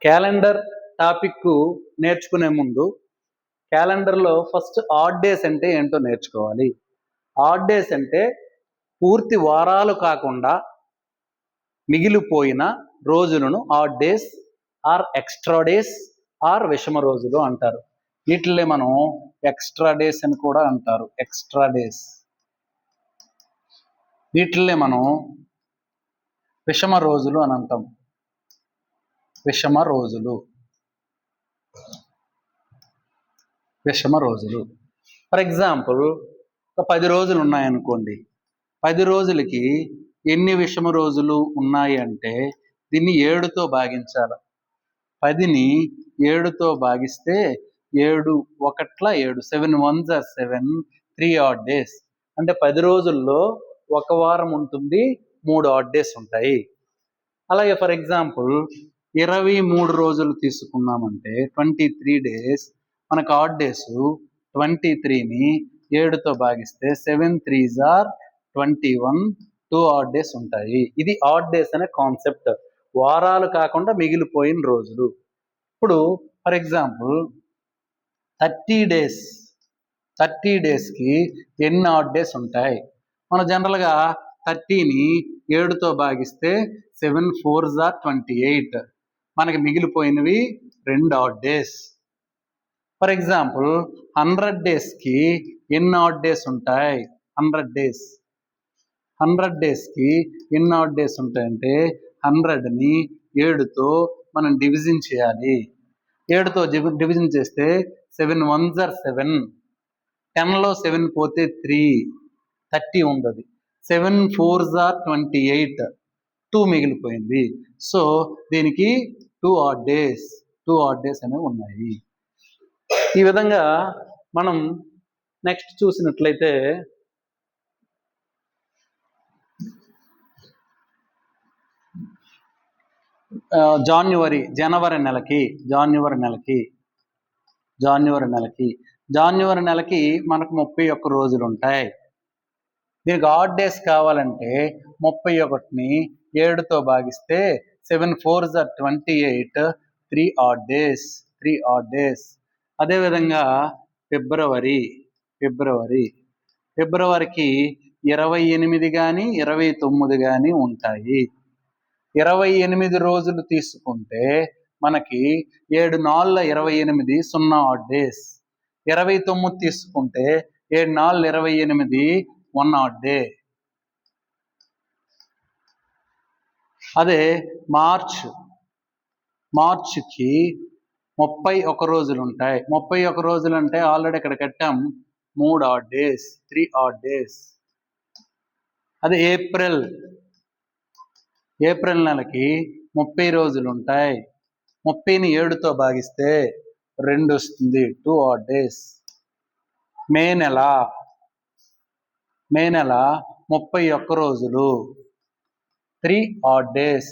Calendar topic నేర్చుకునే ముందు క్యాలెండర్లో ఫస్ట్ ఆడ్ డేస్ అంటే ఏంటో నేర్చుకోవాలి. ఆడ్ డేస్ అంటే పూర్తి వారాలు కాకుండా మిగిలిపోయిన రోజులను odd days or extra days or విషమ రోజులు అంటారు. వీటిల్ని మనం ఎక్స్ట్రా డేస్ అని కూడా అంటారు. Extra days. వీటిల్ని మనం విషమ రోజులు అని అంటాం. విషమ రోజులు. విషమ రోజులు. ఫర్ ఎగ్జాంపుల్, ఒక 10 రోజులు ఉన్నాయనుకోండి. 10 రోజులకి ఎన్ని విషమ రోజులు ఉన్నాయి అంటే దీన్ని 7తో భాగించాలి. 10ని 7తో భాగిస్తే 7 1 7, 7 1s are 7, 3 odd days. అంటే 10 రోజుల్లో ఒక వారం ఉంటుంది, 3 odd days ఉంటాయి. అలాగే ఫర్ ఎగ్జాంపుల్ 23 రోజులు తీసుకున్నామంటే 23 days, మనకు ఆడ్ డేస్ 23ని 7తో భాగిస్తే 7 3s are 21, 2 odd days ఉంటాయి. ఇది ఆడ్ డేస్ అనే కాన్సెప్ట్. వారాలు కాకుండా మిగిలిపోయిన రోజులు. ఇప్పుడు ఫర్ ఎగ్జాంపుల్ 30 డేస్కి ఎన్ని ఆడ్ డేస్ ఉంటాయి? మనం జనరల్గా 30ని 7తో భాగిస్తే 7 4s are 28. మనకి మిగిలిపోయినవి 2 ఆడ్ డేస్. ఫర్ ఎగ్జాంపుల్ 100 డేస్కి ఎన్ని ఆడ్ డేస్ ఉంటాయి? 100 డేస్కి ఎన్ని ఆడ్ డేస్ ఉంటాయంటే 100ని 7తో మనం డివిజన్ చేయాలి. 7తో డివిజన్ చేస్తే 7 1s are 7, 10లో 7 పోతే 3, 30 ఉండదు. 7 4s are 28, 2 మిగిలిపోయింది. సో దీనికి 2 odd days అనేవి ఉన్నాయి. ఈ విధంగా మనం నెక్స్ట్ చూసినట్లయితే జనవరి నెలకి మనకు 31 రోజులు ఉంటాయి. దీనికి ఆడ్ డేస్ కావాలంటే 31ని 7తో భాగిస్తే 7 4s are 28, 3 odd days. అదేవిధంగా ఫిబ్రవరికి 28 కానీ 29 కానీ ఉంటాయి. 28 రోజులు తీసుకుంటే మనకి 7 4 28, 0 odd days. 29 తీసుకుంటే 7 4 28, 1 odd day. అదే మార్చ్కి 31 రోజులు ఉంటాయి. 31 రోజులు అంటే ఆల్రెడీ ఇక్కడ కట్టాం, 3 odd days, 3 odd days. అదే ఏప్రిల్ నెలకి 30 రోజులు ఉంటాయి. 30ని 7తో భాగిస్తే 2 వస్తుంది, 2 odd days. మే నెల 31 రోజులు, 3 odd days.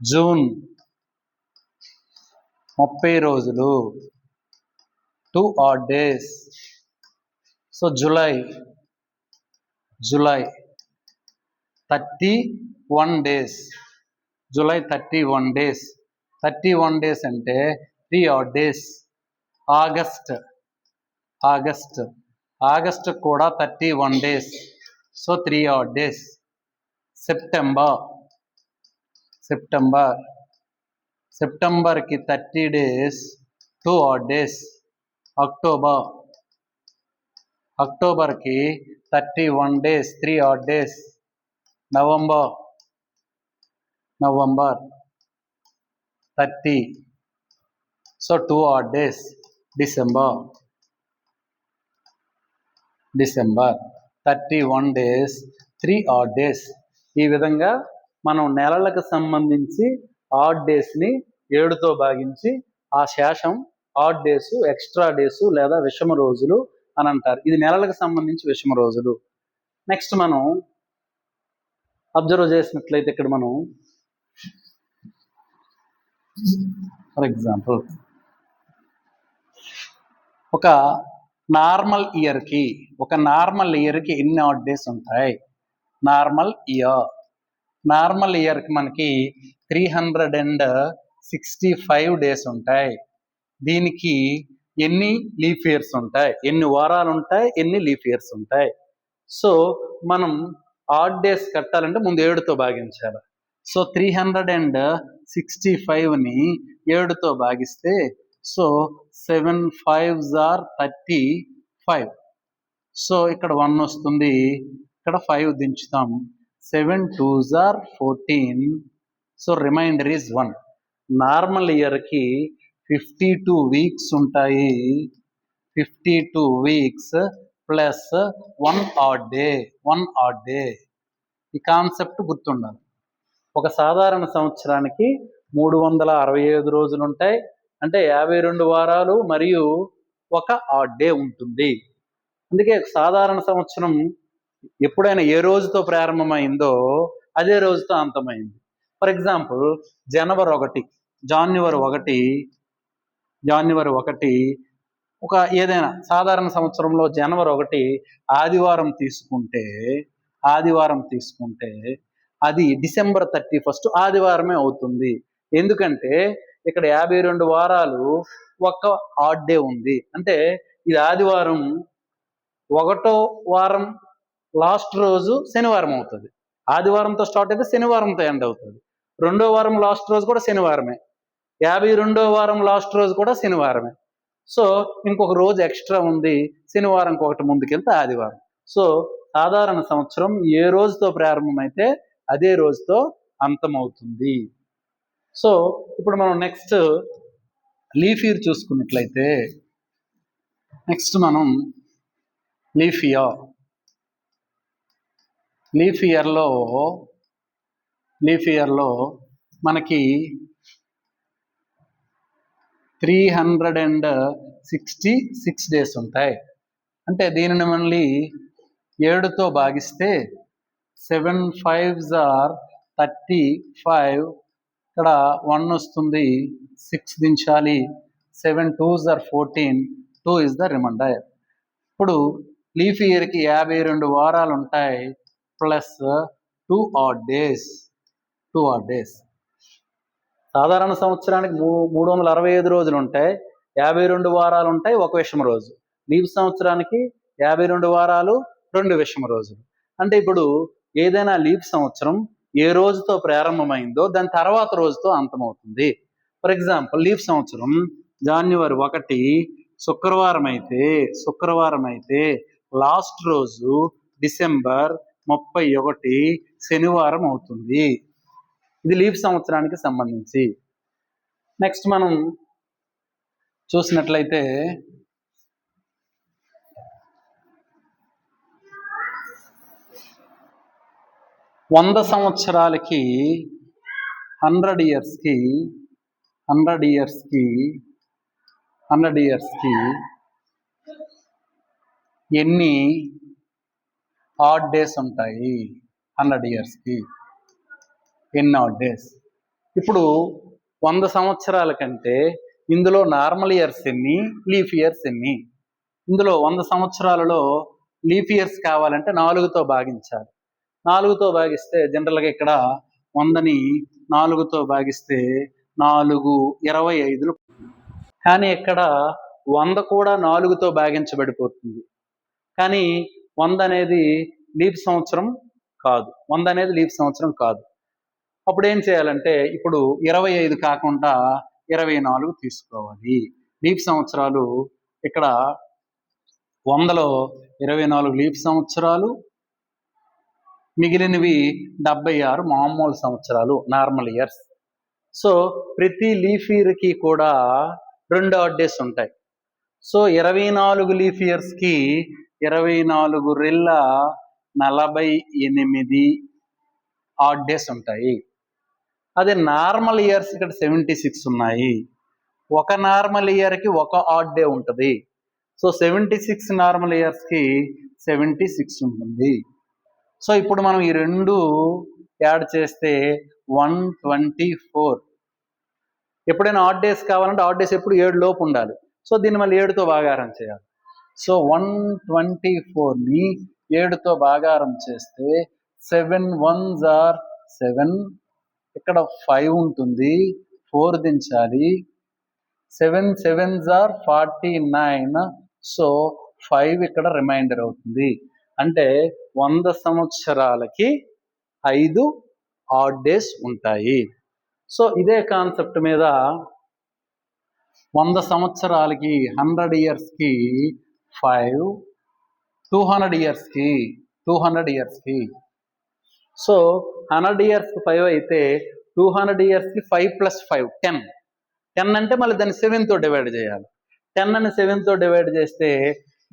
జూన్ 30 రోజులు, 2 odd days. So July 31 days. 31 days అంటే 3 odd days. ఆగస్ట్ కూడా 31 days. So 3 odd days. సెప్టెంబర్కి 30 days, 2 odd days. అక్టోబర్కి 31 days, 3 odd days. November 30, so 2 odd days. December 31 days, 3 odd days. ఈ విధంగా మనం నెలలకు సంబంధించి ఆడ్ డేస్ని 7తో భాగించి ఆ శేషం ఆడ్ డేస్, ఎక్స్ట్రా డేస్ లేదా విషమ రోజులు అని అంటారు. ఇది నెలలకు సంబంధించి విషమ రోజులు. నెక్స్ట్ మనం అబ్జర్వ్ చేసినట్లయితే ఇక్కడ మనం ఫర్ ఎగ్జాంపుల్ ఒక నార్మల్ ఇయర్కి ఎన్ని ఆడ్ డేస్ ఉంటాయి? నార్మల్ ఇయర్కి మనకి 365 65 డేస్ ఉంటాయి. దీనికి ఎన్ని లీఫ్ ఇయర్స్ ఉంటాయి, ఎన్ని వారాలు ఉంటాయి, ఎన్ని లీఫ్ ఇయర్స్ ఉంటాయి. సో మనం ఆడ్ డేస్ కట్టాలంటే ముందు 7తో భాగించాలి. సో 365ని 7తో భాగిస్తే సో 7 5s are 35. సో ఇక్కడ 1 వస్తుంది, ఇక్కడ 5 దించుతాం. 7 2s are 14. So remainder is 1. Normal ఇయర్కి 52 వీక్స్ ఉంటాయి. 52 వీక్స్ ప్లస్ 1 ఆడ్ డే. ఈ కాన్సెప్ట్ గుర్తుండాలి. ఒక సాధారణ సంవత్సరానికి 365 రోజులు ఉంటాయి, అంటే 52 వారాలు మరియు 1 ఆడ్ డే ఉంటుంది. అందుకే సాధారణ సంవత్సరం ఎప్పుడైనా ఏ రోజుతో ప్రారంభమైందో అదే రోజుతో అంతమైంది. ఫర్ ఎగ్జాంపుల్ జాన్యువరి 1 ఒక ఏదైనా సాధారణ సంవత్సరంలో జనవరి 1 ఆదివారం తీసుకుంటే అది డిసెంబర్ 31 ఆదివారమే అవుతుంది. ఎందుకంటే ఇక్కడ 52 వారాలు 1 ఆడ్ డే ఉంది, అంటే ఇది ఆదివారం 1వ వారం లాస్ట్ రోజు శనివారం అవుతుంది. ఆదివారంతో స్టార్ట్ అయితే శనివారంతో ఎండ్ అవుతుంది. 2వ వారం లాస్ట్ రోజు కూడా శనివారమే, 52వ వారం లాస్ట్ రోజు కూడా శనివారమే. సో ఇంకొక రోజు ఎక్స్ట్రా ఉంది, శనివారంకి ఒకటి ముందుకెళ్తే ఆదివారం. సో సాధారణ సంవత్సరం ఏ రోజుతో ప్రారంభమైతే అదే రోజుతో అంతమవుతుంది. సో ఇప్పుడు మనం నెక్స్ట్ లీఫ్ ఇయర్ చూసుకున్నట్లయితే, నెక్స్ట్ మనం లీఫ్ ఇయర్లో మనకి 366 డేస్ ఉంటాయి. అంటే దీనిని మళ్ళీ 7తో భాగిస్తే 7 5s are 35. ఇక్కడ 1 వస్తుంది, 6 దించాలి. 7 2s are 14. 2 is the remainder. ఇప్పుడు లీఫ్ ఇయర్కి 52 వారాలు ఉంటాయి ప్లస్ 2 ఆడ్ డేస్. సాధారణ సంవత్సరానికి 365 రోజులు ఉంటాయి, 52 వారాలు ఉంటాయి, 1 విషమ రోజు. లీఫ్ సంవత్సరానికి 52 వారాలు, 2 విషమ రోజులు. అంటే ఇప్పుడు ఏదైనా లీఫ్ సంవత్సరం ఏ రోజుతో ప్రారంభమైందో దాని తర్వాత రోజుతో అంతమవుతుంది. ఫర్ ఎగ్జాంపుల్ లీఫ్ సంవత్సరం జాన్యువరి 1 శుక్రవారం అయితే లాస్ట్ రోజు డిసెంబర్ 31 శనివారం అవుతుంది. ఇది లీఫ్ సంవత్సరానికి సంబంధించి. నెక్స్ట్ మనం చూసినట్లయితే వంద సంవత్సరాలకి 100 ఇయర్స్కి ఎన్ని ఆడ్ డేస్ ఉంటాయి? 100 ఇయర్స్కి ఎన్ని ఆడ్ డేస్? ఇప్పుడు 100 సంవత్సరాల కంటే ఇందులో నార్మల్ ఇయర్స్ ఎన్ని, లీఫ్ ఇయర్స్ ఎన్ని? ఇందులో 100 సంవత్సరాలలో లీఫ్ ఇయర్స్ కావాలంటే 4తో భాగించాలి. 4తో భాగిస్తే జనరల్గా ఇక్కడ 100ని 4తో భాగిస్తే 4 25. కానీ ఇక్కడ 100 కూడా 4తో భాగించబడిపోతుంది. కానీ 100 అనేది లీఫ్ సంవత్సరం కాదు. అప్పుడు ఏం చేయాలంటే ఇప్పుడు 25 కాకుండా 24 తీసుకోవాలి. లీఫ్ సంవత్సరాలు ఇక్కడ 100లో 24 లీఫ్ సంవత్సరాలు, మిగిలినవి 76 మామూలు సంవత్సరాలు, నార్మల్ ఇయర్స్. సో ప్రతి లీఫ్ ఇయర్కి కూడా 2 ఆడ్ డేస్ ఉంటాయి. సో 24 లీఫ్ ఇయర్స్కి 24 రెళ్ళ 48 ఆడ్ డేస్ ఉంటాయి. అదే నార్మల్ ఇయర్స్ ఇక్కడ 76 ఉన్నాయి. ఒక నార్మల్ ఇయర్కి 1 ఆడ్ డే ఉంటుంది. సో 76 నార్మల్ ఇయర్స్కి 76 ఉంటుంది. సో ఇప్పుడు మనం ఈ రెండు యాడ్ చేస్తే 124. ఎప్పుడైనా ఆడ్ డేస్ కావాలంటే ఆడ్ డేస్ ఎప్పుడు 7 లోపు ఉండాలి. సో దీన్ని మళ్ళీ 7తో భాగారం చేయాలి. సో 124ని 7తో భాగారం చేస్తే 7 1s are 7, ఇక్కడ 5 ఉంటుంది, 4 దించాలి. 7 7s are 49. సో 5 ఇక్కడ రిమైండర్ అవుతుంది. అంటే 100 సంవత్సరాలకి 5 ఆడ్ డేస్ ఉంటాయి. సో ఇదే కాన్సెప్ట్ మీద 100 సంవత్సరాలకి 100 ఇయర్స్కి 5, 200 ఇయర్స్కి 200 ఇయర్స్కి. సో 100 ఇయర్స్కి 5 అయితే 200 ఇయర్స్కి 5 + 5 10. 10 అంటే మళ్ళీ దాన్ని 7తో డివైడ్ చేయాలి. 10 అని 7తో డివైడ్ చేస్తే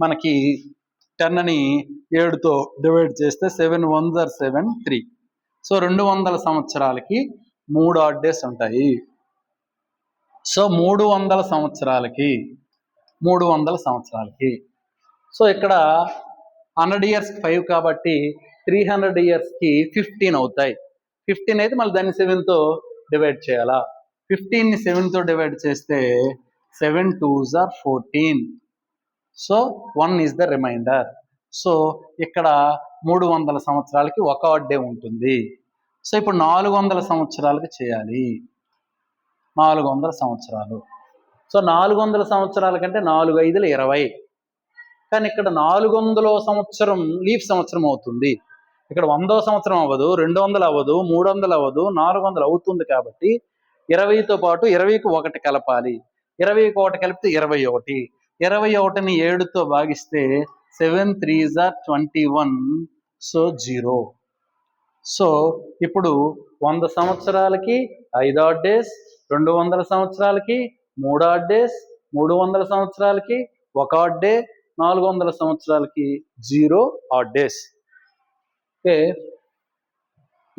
మనకి 10 అని 7తో డివైడ్ చేస్తే 7 1s are 7 3. సో 200 సంవత్సరాలకి 3 ఆడ్ డేస్ ఉంటాయి. సో 300 సంవత్సరాలకి సో ఇక్కడ 100 ఇయర్స్కి 5 కాబట్టి 300 ఇయర్స్కి 15 అవుతాయి. 15 అయితే మళ్ళీ దాన్ని 7తో డివైడ్ చేయాలా. 15ని 7తో డివైడ్ చేస్తే 7 2s are 14. So 1 is the remainder. So ఇక్కడ 300 సంవత్సరాలకి 1 ఆడ్ డే ఉంటుంది. సో ఇప్పుడు 400 సంవత్సరాలకి చేయాలి. 400 సంవత్సరాలు. సో 400 సంవత్సరాల కంటే 4 5లు 20. కానీ ఇక్కడ 400వ సంవత్సరం లీఫ్ సంవత్సరం అవుతుంది. ఇక్కడ 100వ సంవత్సరం అవ్వదు, 200 అవ్వదు, 300 అవ్వదు, 400 అవుతుంది. కాబట్టి 20తో పాటు 20కి 1 కలపాలి. 20కి 1 కలిపితే 21. 21ని 7తో భాగిస్తే 7 3s are 21. సో 0. సో ఇప్పుడు 100 సంవత్సరాలకి 5 ఆడ్ డేస్, 200 సంవత్సరాలకి 3 ఆడ్ డేస్, 300 సంవత్సరాలకి 1 ఆడ్ డే, 400 సంవత్సరాలకి 0 ఆడ్ డేస్. ఓకే,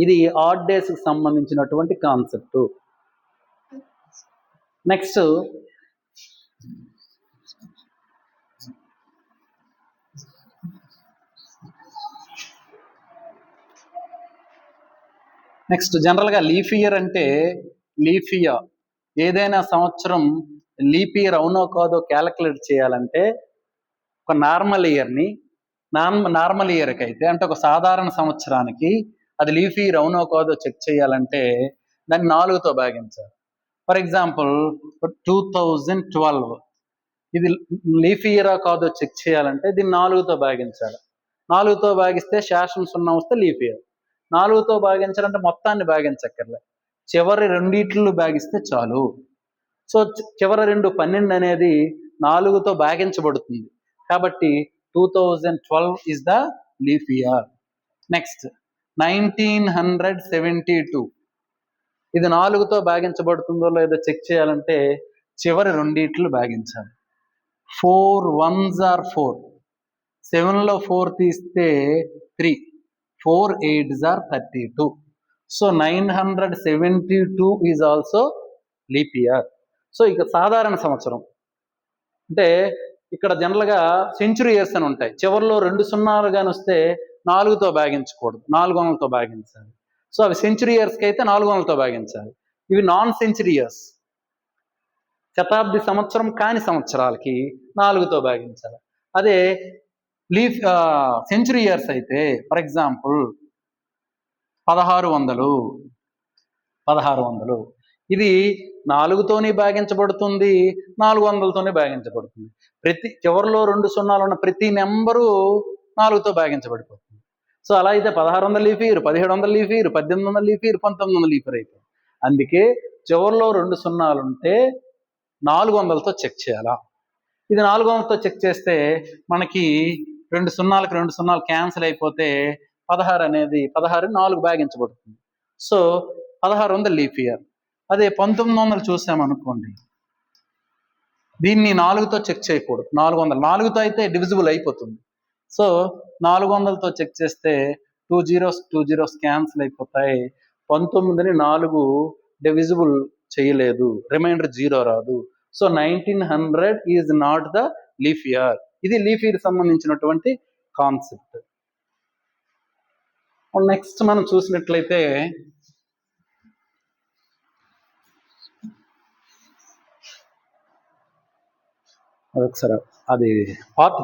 ఇది ఆడ్ డేస్కి సంబంధించినటువంటి కాన్సెప్ట్. నెక్స్ట్ జనరల్గా లీఫ్ ఇయర్ అంటే లీఫ్ ఇయర్ ఏదైనా సంవత్సరం లీప్ ఇయర్ అవునో కాదో క్యాలిక్యులేట్ చేయాలంటే ఒక నార్మల్ ఇయర్కి అయితే అంటే ఒక సాధారణ సంవత్సరానికి అది లీఫ్ ఇయర్ అవునో కాదో చెక్ చేయాలంటే దాన్ని 4తో భాగించాలి. ఫర్ ఎగ్జాంపుల్ 2012 ఇది లీఫ్ ఇయరా కాదో చెక్ చేయాలంటే దీన్ని 4తో భాగించాలి. 4తో భాగిస్తే శాసనం 0 వస్తే లీఫ్ ఇయర్. 4తో భాగించాలంటే మొత్తాన్ని భాగించక్కర్లే, చివరి రెండిట్లు భాగిస్తే చాలు. సో చివరి 2 12 అనేది 4తో భాగించబడుతుంది. కాబట్టి 2012 is the leap year. Next 1972 ఇది 4తో భాగించబడుతుందో లేదో చెక్ చేయాలంటే చివరి రెండిట్లు భాగించాలి. 4 1s are 4. 7లో 4 తీస్తే 3. 4 8s are 32. So 972 is also leap year. So ఇక సాధారణ సంవత్సరం అంటే ఇక్కడ జనరల్గా సెంచురీ ఇయర్స్ అని ఉంటాయి. చివరిలో 2 సున్నాలు కానీ వస్తే 4తో భాగించకూడదు, 400తో భాగించాలి. సో అవి సెంచురీ ఇయర్స్కి అయితే 400తో భాగించాలి. ఇవి నాన్ సెంచురీ ఇయర్స్, శతాబ్ది సంవత్సరం కాని సంవత్సరాలకి 4తో భాగించాలి. అదే లీఫ్ సెంచురీ ఇయర్స్ అయితే ఫర్ ఎగ్జాంపుల్ 1600 ఇది 4తోనే భాగించబడుతుంది, 400తోనే భాగించబడుతుంది. ప్రతి చివరిలో 2 సున్నాలు ఉన్న ప్రతి నెంబరు 4తో భాగించబడిపోతుంది. సో అలా అయితే 1600 leap year, 1700 leap year, 1800 leap year, 1900 leap year అయిపోయింది. అందుకే చివరిలో 2 సున్నాలు ఉంటే 400తో చెక్ చేయాలా. ఇది 400తో చెక్ చేస్తే మనకి 2 సున్నాలకు 2 సున్నాలు క్యాన్సిల్ అయిపోతే 16 అనేది 4 భాగించబడుతుంది. So 1600 leap year. అదే 1900 చూసామనుకోండి, దీన్ని 4తో చెక్ చేయకూడదు, 400 అయితే డివిజిబుల్ అయిపోతుంది. సో 400తో చెక్ చేస్తే 2 zeros క్యాన్సిల్ అయిపోతాయి. 19ని 4 డివిజిబుల్ చేయలేదు, రిమైండర్ 0 రాదు. So 1900 is not the leap year. ఇది లీఫ్ ఇయర్ సంబంధించినటువంటి కాన్సెప్ట్. నెక్స్ట్ మనం చూసినట్లయితే ఒకసారి అది పార్ట్